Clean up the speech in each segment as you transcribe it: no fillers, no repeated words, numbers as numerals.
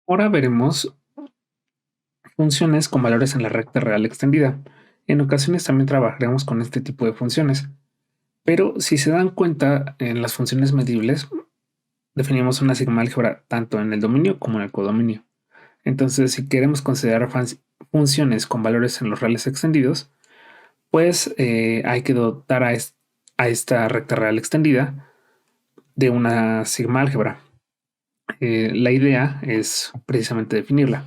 Ahora veremos funciones con valores en la recta real extendida. En ocasiones también trabajaremos con este tipo de funciones, pero si se dan cuenta, en las funciones medibles definimos una sigma álgebra tanto en el dominio como en el codominio. Entonces, si queremos considerar funciones con valores en los reales extendidos, pues hay que dotar a esta recta real extendida de una sigma álgebra. La idea es precisamente definirla.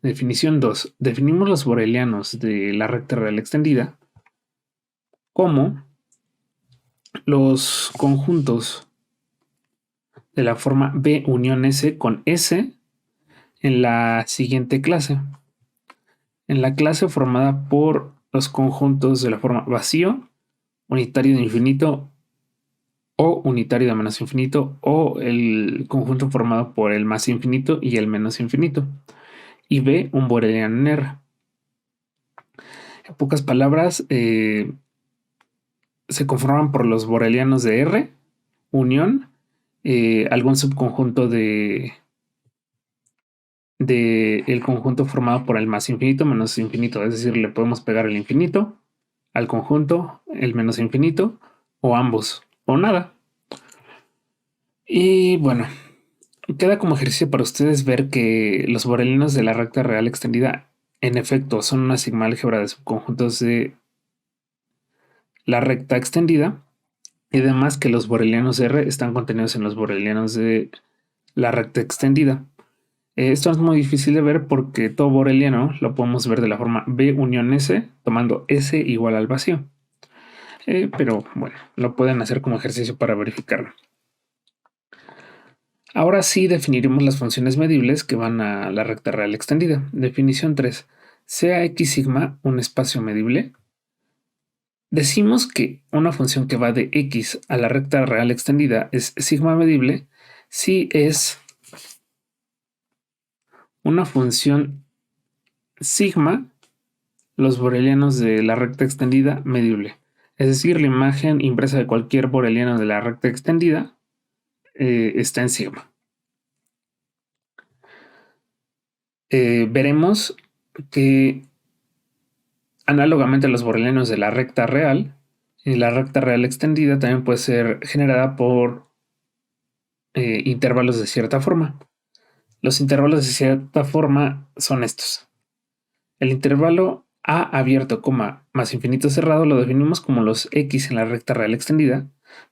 Definición 2. Definimos los borelianos de la recta real extendida como los conjuntos de la forma B unión S con S en la siguiente clase. En la clase formada por los conjuntos de la forma vacío, unitario de infinito o unitario de menos infinito, o el conjunto formado por el más infinito y el menos infinito. Y B, un boreliano en R. En pocas palabras, se conforman por los borelianos de R, unión, algún subconjunto de el conjunto formado por el más infinito menos infinito. Es decir, le podemos pegar el infinito al conjunto, el menos infinito, o ambos, o nada. Y bueno, queda como ejercicio para ustedes ver que los borelianos de la recta real extendida, en efecto, son una sigma álgebra de subconjuntos de la recta extendida. Y además que los borelianos R están contenidos en los borelianos de la recta extendida. Esto es muy difícil de ver porque todo boreliano lo podemos ver de la forma B unión S, tomando S igual al vacío. Pero bueno, lo pueden hacer como ejercicio para verificarlo. Ahora sí definiremos las funciones medibles que van a la recta real extendida. Definición 3. Sea X sigma un espacio medible. Decimos que una función que va de X a la recta real extendida es sigma medible si es una función sigma los borelianos de la recta extendida medible. Es decir, la imagen impresa de cualquier boreliano de la recta extendida está en sigma. Veremos que análogamente a los borelianos de la recta real, y la recta real extendida también puede ser generada por intervalos de cierta forma. Los intervalos de cierta forma son estos. El intervalo a abierto, más infinito cerrado lo definimos como los x en la recta real extendida,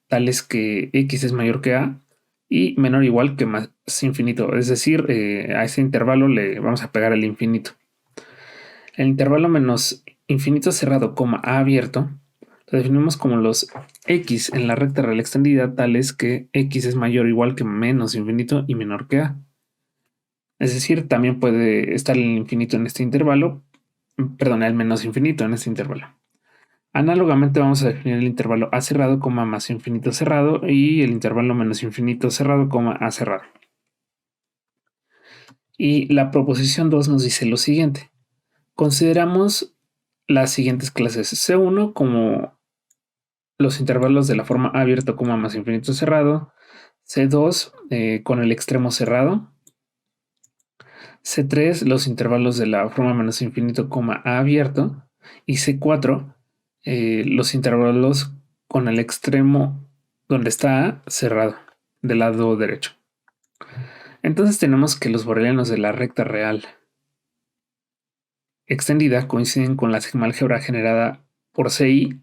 tales que x es mayor que a y menor o igual que más infinito. Es decir, a ese intervalo le vamos a pegar el infinito. El intervalo menos infinito cerrado, a abierto, lo definimos como los x en la recta real extendida, tales que x es mayor o igual que menos infinito y menor que a. Es decir, también puede estar el infinito en este intervalo, perdón, el menos infinito en este intervalo. Análogamente vamos a definir el intervalo a cerrado, más infinito cerrado y el intervalo menos infinito cerrado, a cerrado. Y la proposición 2 nos dice lo siguiente. Consideramos las siguientes clases. C1 como los intervalos de la forma abierto, más infinito cerrado. C2 con el extremo cerrado. C3 los intervalos de la forma menos infinito, a abierto. Y C4 los intervalos con el extremo donde está A cerrado, del lado derecho. Entonces tenemos que los borelianos de la recta real extendida coinciden con la sigma álgebra generada por CI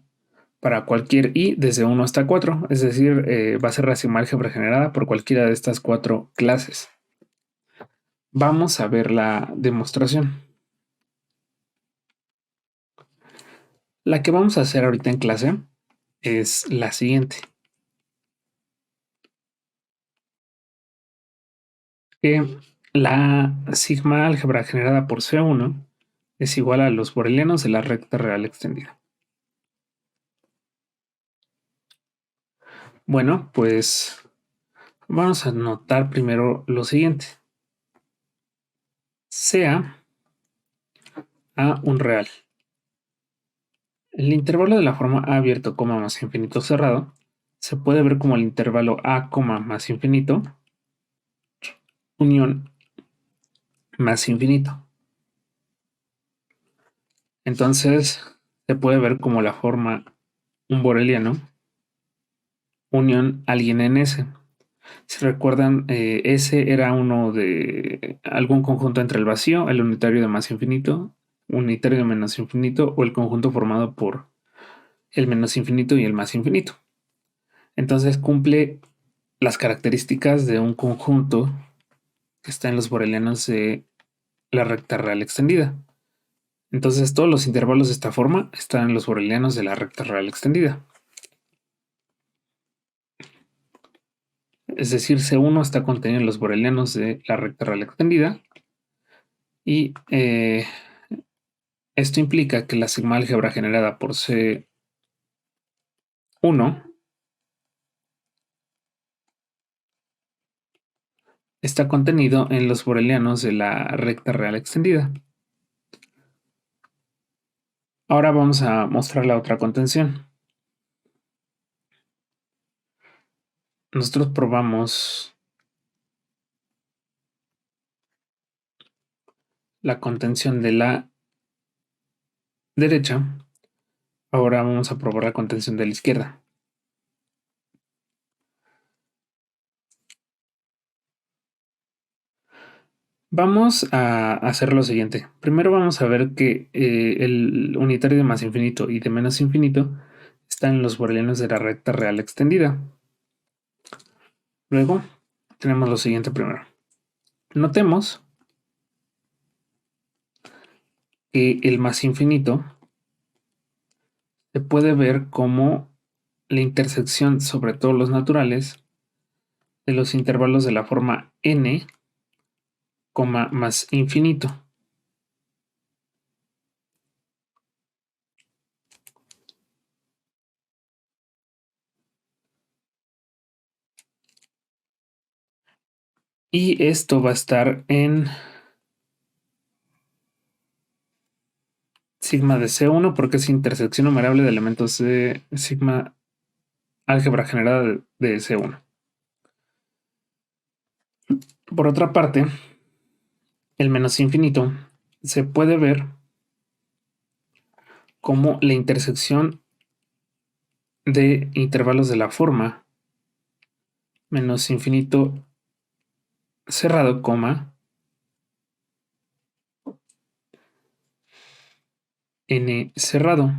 para cualquier i desde 1 hasta 4, es decir, va a ser la sigma álgebra generada por cualquiera de estas 4 clases. Vamos a ver la demostración. La que vamos a hacer ahorita en clase es la siguiente. Que la sigma álgebra generada por C1 es igual a los borelianos de la recta real extendida. Bueno, pues vamos a notar primero lo siguiente. Sea A un real. El intervalo de la forma A abierto, más infinito cerrado, se puede ver como el intervalo A, más infinito, unión más infinito. Entonces se puede ver como la forma un boreliano unión alguien en S. Si recuerdan, S era uno de algún conjunto entre el vacío, el unitario de más infinito, unitario de menos infinito o el conjunto formado por el menos infinito y el más infinito. Entonces cumple las características de un conjunto que está en los borelianos de la recta real extendida. Entonces todos los intervalos de esta forma están en los borelianos de la recta real extendida. Es decir, C1 está contenido en los borelianos de la recta real extendida y esto implica que la sigma álgebra generada por C1 está contenido en los borelianos de la recta real extendida. Ahora vamos a mostrar la otra contención. Nosotros probamos la contención de la derecha. Ahora vamos a probar la contención de la izquierda. Vamos a hacer lo siguiente. Primero vamos a ver que el unitario de más infinito y de menos infinito están en los borelianos de la recta real extendida. Luego tenemos lo siguiente primero. Notemos que el más infinito se puede ver como la intersección sobre todos los naturales de los intervalos de la forma n, más infinito. Y esto va a estar en sigma de C1 porque es intersección numerable de elementos de sigma álgebra generada de C1. Por otra parte, el menos infinito se puede ver como la intersección de intervalos de la forma menos infinito cerrado, n cerrado,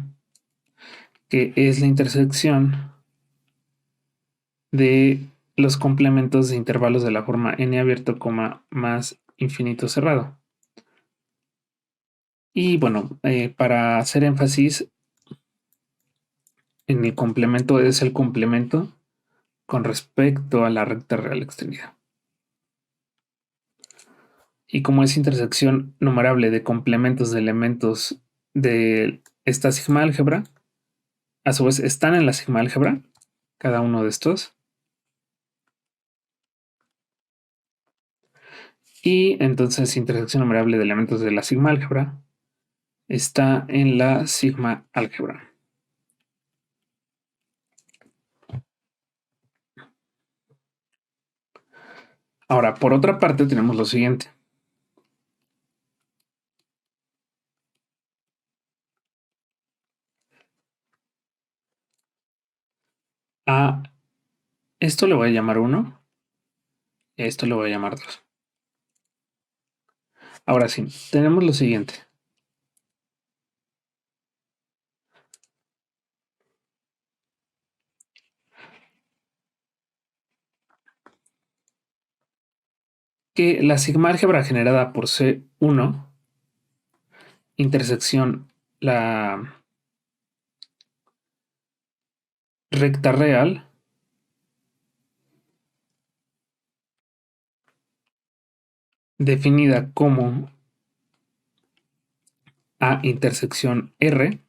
que es la intersección de los complementos de intervalos de la forma n abierto, más infinito cerrado. Y bueno, para hacer énfasis en el complemento, es el complemento con respecto a la recta real extendida. Y como es intersección numerable de complementos de elementos de esta sigma álgebra, a su vez están en la sigma álgebra, cada uno de estos. Y entonces intersección numerable de elementos de la sigma álgebra está en la sigma álgebra. Ahora, por otra parte, tenemos lo siguiente. A esto le voy a llamar 1 y a esto le voy a llamar 2. Ahora sí, tenemos lo siguiente. Que la sigma álgebra generada por C1, intersección la recta real, definida como A intersección R,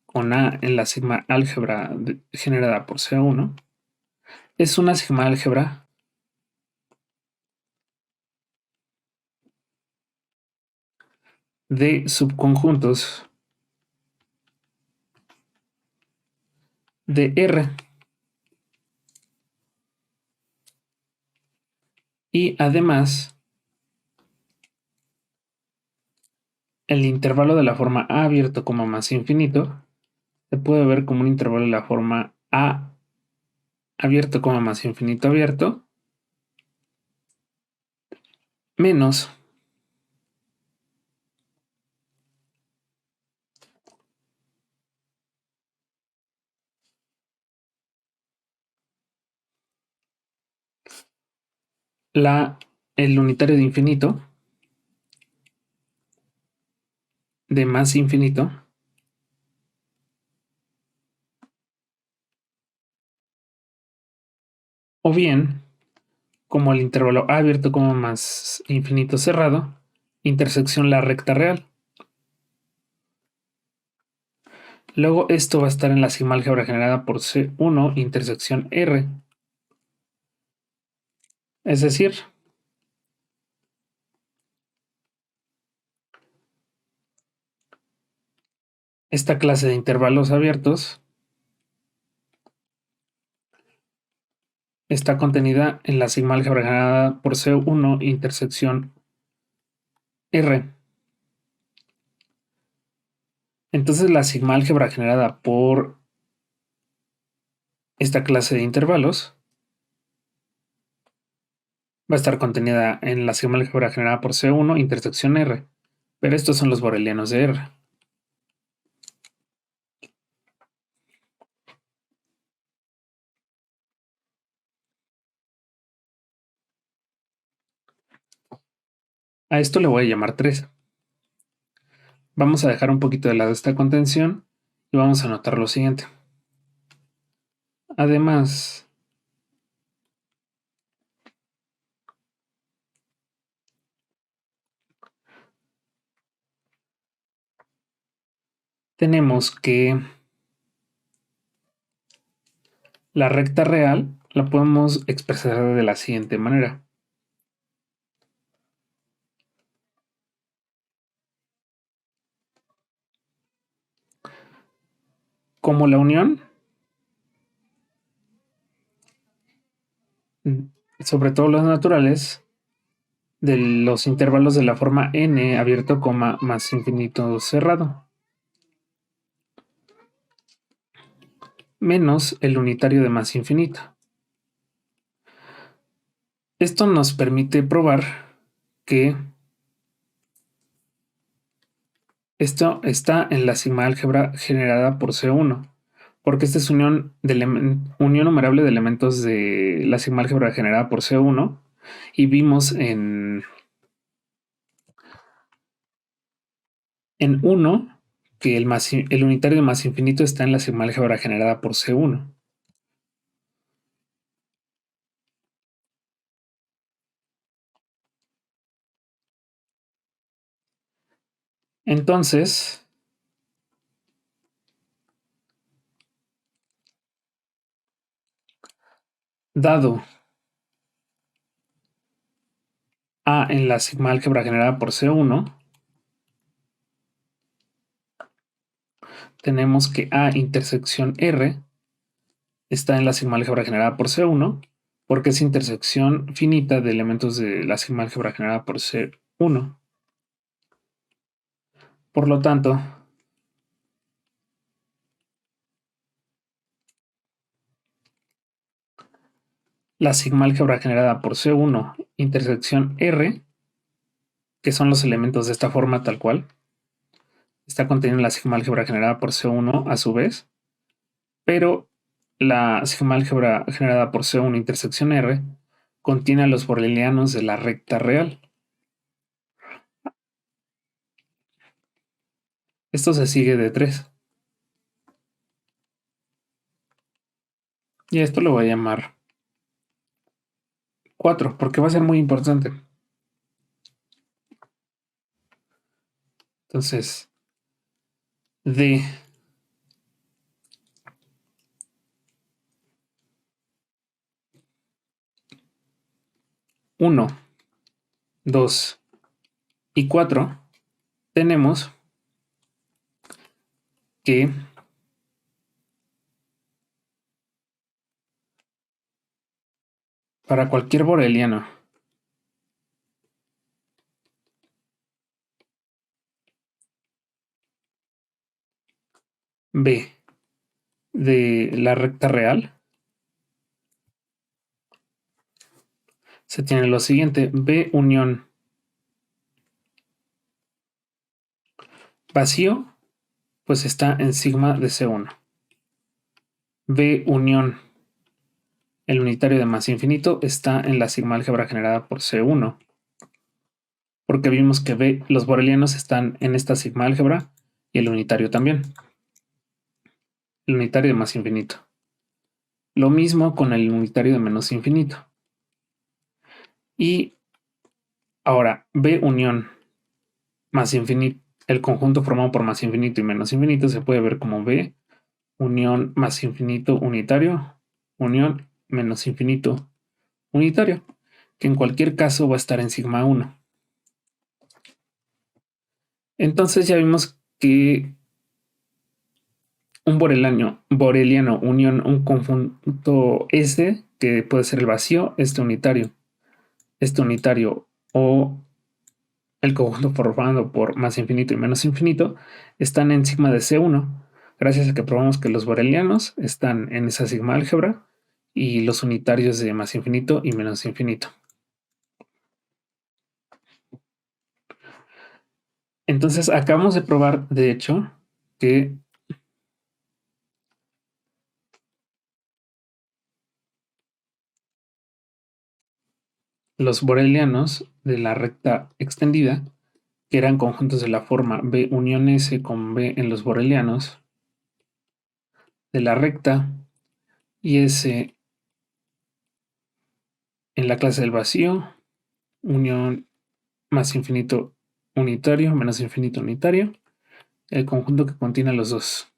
con A en la sigma álgebra generada por C1, es una sigma álgebra de subconjuntos de R. Y además el intervalo de la forma a abierto, más infinito, se puede ver como un intervalo de la forma a abierto, más infinito abierto, menos el unitario de infinito de más infinito, o bien como el intervalo a abierto, más infinito cerrado, intersección la recta real. Luego esto va a estar en la sigma álgebra generada por C1 intersección R. Es decir, esta clase de intervalos abiertos está contenida en la sigma álgebra generada por C1 intersección R. Entonces la sigma álgebra generada por esta clase de intervalos va a estar contenida en la sigma álgebra generada por C1 intersección R. Pero estos son los borelianos de R. A esto le voy a llamar 3. Vamos a dejar un poquito de lado esta contención y vamos a notar lo siguiente. Además, tenemos que la recta real la podemos expresar de la siguiente manera. Como la unión, sobre todo los naturales, de los intervalos de la forma n abierto, más infinito cerrado, menos el unitario de más infinito. Esto nos permite probar que esto está en la sigma álgebra generada por C1, porque esta es unión numerable de elementos de la sigma álgebra generada por C1, y vimos en 1 que el unitario de más infinito está en la sigma álgebra generada por C1. Entonces, dado A en la sigma álgebra generada por C1, tenemos que A intersección R está en la sigma álgebra generada por C1, porque es intersección finita de elementos de la sigma álgebra generada por C1. Por lo tanto, la sigma álgebra generada por C1 intersección R, que son los elementos de esta forma tal cual, está contenida en la sigma álgebra generada por C1 a su vez, pero la sigma álgebra generada por C1 intersección R contiene a los borelianos de la recta real. Esto se sigue de 3. Y a esto lo voy a llamar 4, porque va a ser muy importante. Entonces, de 1, 2 y 4, tenemos que para cualquier boreliano B de la recta real, se tiene lo siguiente: B unión vacío, pues está en sigma de C1. B unión el unitario de masa infinito está en la sigma álgebra generada por C1, porque vimos que B, los borelianos están en esta sigma álgebra y el unitario también. El unitario de más infinito. Lo mismo con el unitario de menos infinito. Y ahora, B unión más infinito, el conjunto formado por más infinito y menos infinito se puede ver como B unión más infinito unitario, unión menos infinito unitario, que en cualquier caso va a estar en sigma 1. Entonces ya vimos que un boreliano unión un conjunto S, que puede ser el vacío, este unitario o el conjunto formado por más infinito y menos infinito, están en sigma de C1, gracias a que probamos que los borelianos están en esa sigma álgebra y los unitarios de más infinito y menos infinito. Entonces acabamos de probar, de hecho, que los borelianos de la recta extendida, que eran conjuntos de la forma B unión S con B en los borelianos de la recta y S en la clase del vacío, unión más infinito unitario, menos infinito unitario, el conjunto que contiene los dos.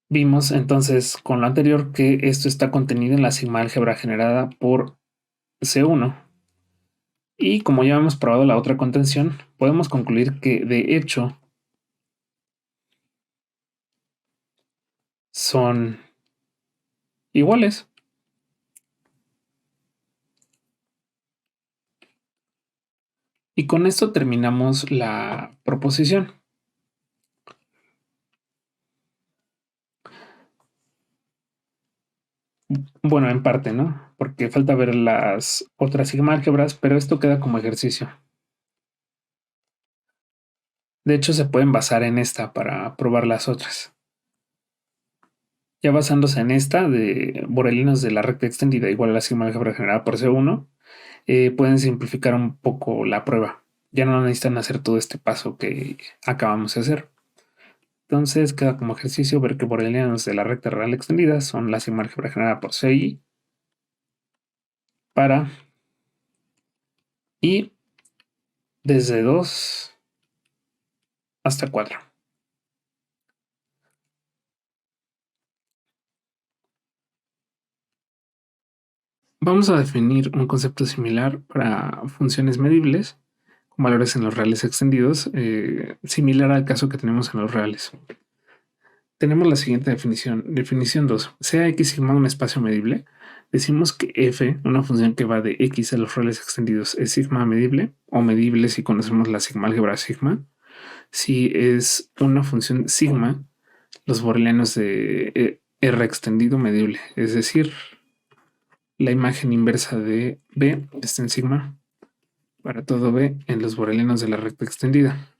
Vimos entonces con lo anterior que esto está contenido en la sigma álgebra generada por C1. Y como ya hemos probado la otra contención, podemos concluir que de hecho son iguales. Y con esto terminamos la proposición. Bueno, en parte, ¿no? Porque falta ver las otras sigma álgebras, pero esto queda como ejercicio. De hecho, se pueden basar en esta para probar las otras. Ya basándose en esta de borelinos de la recta extendida igual a la sigma álgebra generada por C1, pueden simplificar un poco la prueba. Ya no necesitan hacer todo este paso que acabamos de hacer. Entonces queda como ejercicio ver que borelianos de la recta real extendida son la sigma álgebra generada por CI para y desde 2 hasta 4. Vamos a definir un concepto similar para funciones medibles con valores en los reales extendidos, similar al caso que tenemos en los reales. Tenemos la siguiente definición. Definición 2. Sea x sigma un espacio medible. Decimos que f, una función que va de x a los reales extendidos, es sigma medible o medible si conocemos la sigma álgebra sigma. Si es una función sigma, los borelianos de R extendido medible, es decir, la imagen inversa de B está en sigma para todo B en los borelianos de la recta extendida.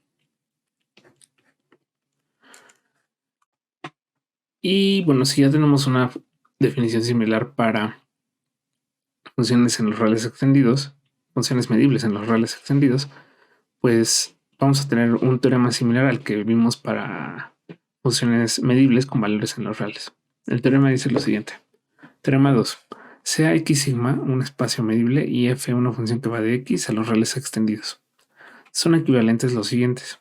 Y bueno, si ya tenemos una definición similar para funciones en los reales extendidos, funciones medibles en los reales extendidos, pues vamos a tener un teorema similar al que vimos para funciones medibles con valores en los reales. El teorema dice lo siguiente. Teorema 2. Sea x sigma un espacio medible y f una función que va de x a los reales extendidos. Son equivalentes los siguientes.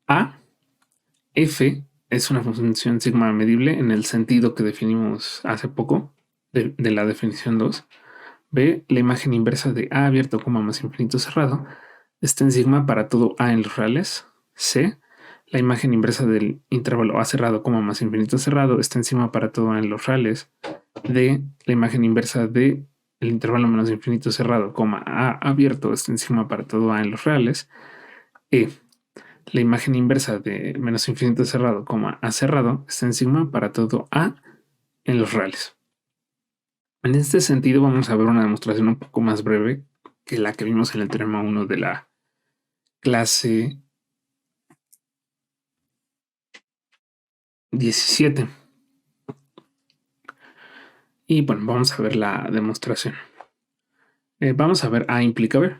A, f es una función sigma medible en el sentido que definimos hace poco de la definición 2. B, la imagen inversa de A abierto, más infinito cerrado, está en sigma para todo A en los reales. C, la imagen inversa del intervalo A cerrado, más infinito cerrado, está en sigma para todo A en los reales. D, la imagen inversa de el intervalo menos infinito cerrado, A abierto, está en sigma para todo A en los reales. E, La imagen inversa de menos infinito cerrado, a cerrado, está en sigma para todo a en los reales. En este sentido, vamos a ver una demostración un poco más breve que la que vimos en el teorema 1 de la clase 17. Y bueno, vamos a ver la demostración. Vamos a ver A implica B.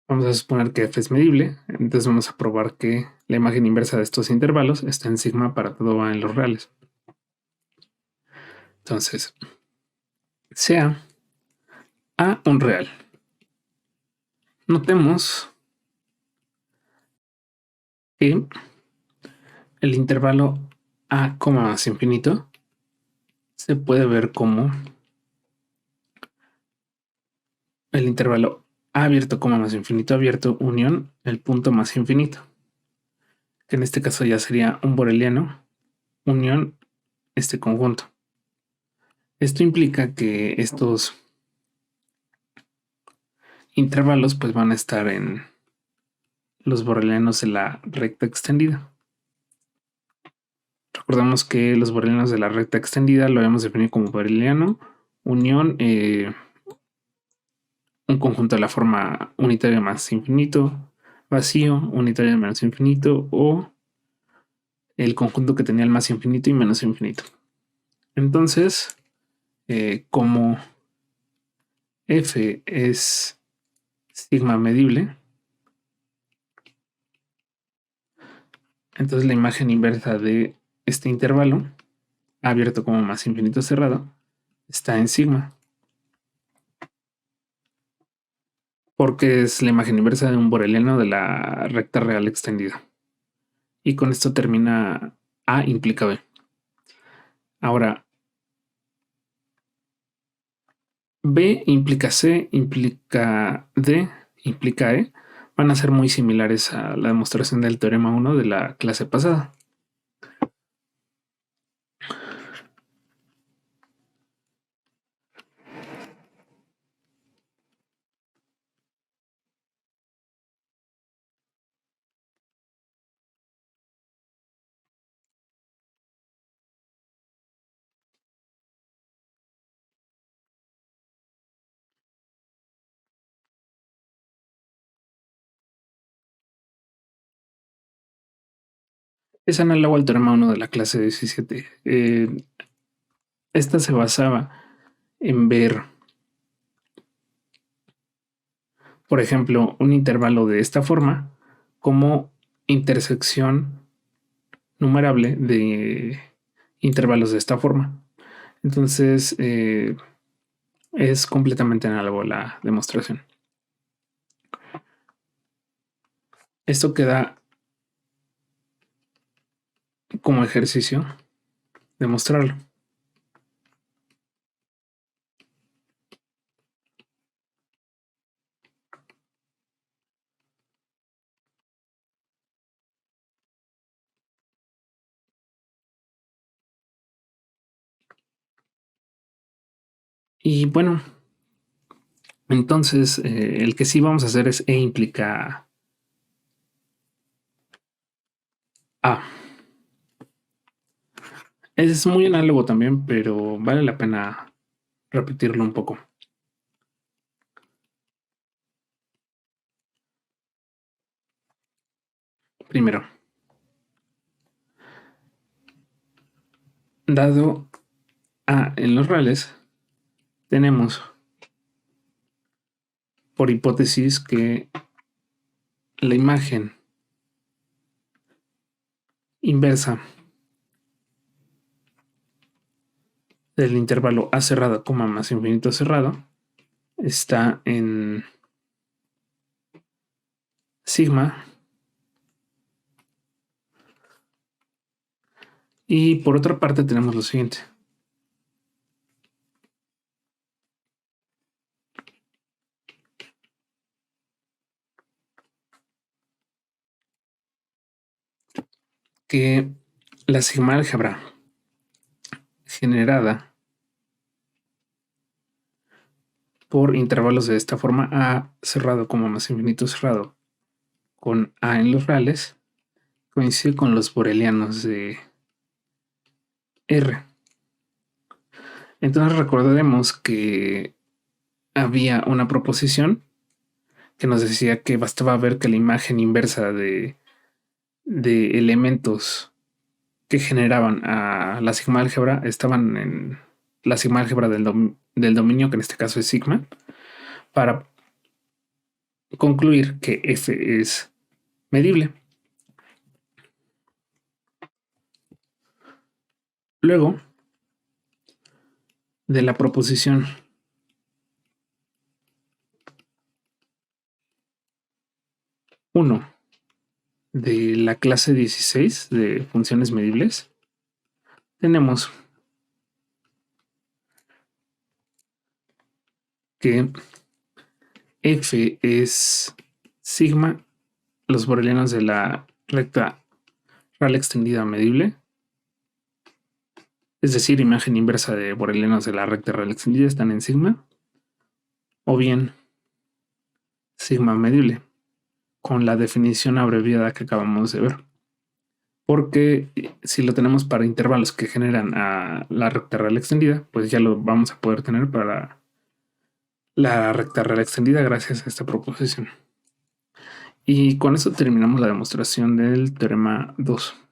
Vamos a suponer que f es medible, entonces vamos a probar que la imagen inversa de estos intervalos está en sigma para todo A en los reales. Entonces, sea A un real. Notemos que el intervalo A, más infinito se puede ver como el intervalo A abierto, más infinito abierto, unión el punto más infinito, que en este caso ya sería un boreliano, unión este conjunto. Esto implica que estos intervalos pues van a estar en los borelianos de la recta extendida. Recordamos que los borelianos de la recta extendida lo habíamos definido como boreliano, unión, un conjunto de la forma unitaria más infinito, vacío, unitario menos infinito, o el conjunto que tenía el más infinito y menos infinito. Entonces, como f es sigma medible, entonces la imagen inversa de este intervalo, abierto como más infinito cerrado, está en sigma, porque es la imagen inversa de un boreliano de la recta real extendida. Y con esto termina A implica B. Ahora, B implica C, implica D, implica E, van a ser muy similares a la demostración del teorema 1 de la clase pasada. Es análogo al teorema 1 de la clase 17. Esta se basaba en ver, por ejemplo, un intervalo de esta forma como intersección numerable de intervalos de esta forma. Entonces, es completamente análogo a la demostración. Esto queda como ejercicio demostrarlo. Y bueno, entonces el que sí vamos a hacer es E implica A. Es muy análogo también, pero vale la pena repetirlo un poco. Primero, dado A en los reales, tenemos por hipótesis que la imagen inversa del intervalo A cerrado, más infinito cerrado, está en sigma. Y por otra parte tenemos lo siguiente. Que la sigma álgebra generada por intervalos de esta forma, A cerrado como más infinito cerrado con A en los reales, coincide con los borelianos de R. Entonces recordemos que había una proposición que nos decía que bastaba ver que la imagen inversa de elementos que generaban a la sigma álgebra estaban en la sigma álgebra del dominio, que en este caso es sigma, para concluir que F es medible. Luego de la proposición 1 de la clase 16 de funciones medibles, tenemos que F es sigma los borelianos de la recta real extendida medible, es decir, imagen inversa de borelianos de la recta real extendida están en sigma, o bien sigma medible, con la definición abreviada que acabamos de ver. Porque si lo tenemos para intervalos que generan a la recta real extendida, pues ya lo vamos a poder tener para la recta real extendida gracias a esta proposición. Y con eso terminamos la demostración del teorema 2.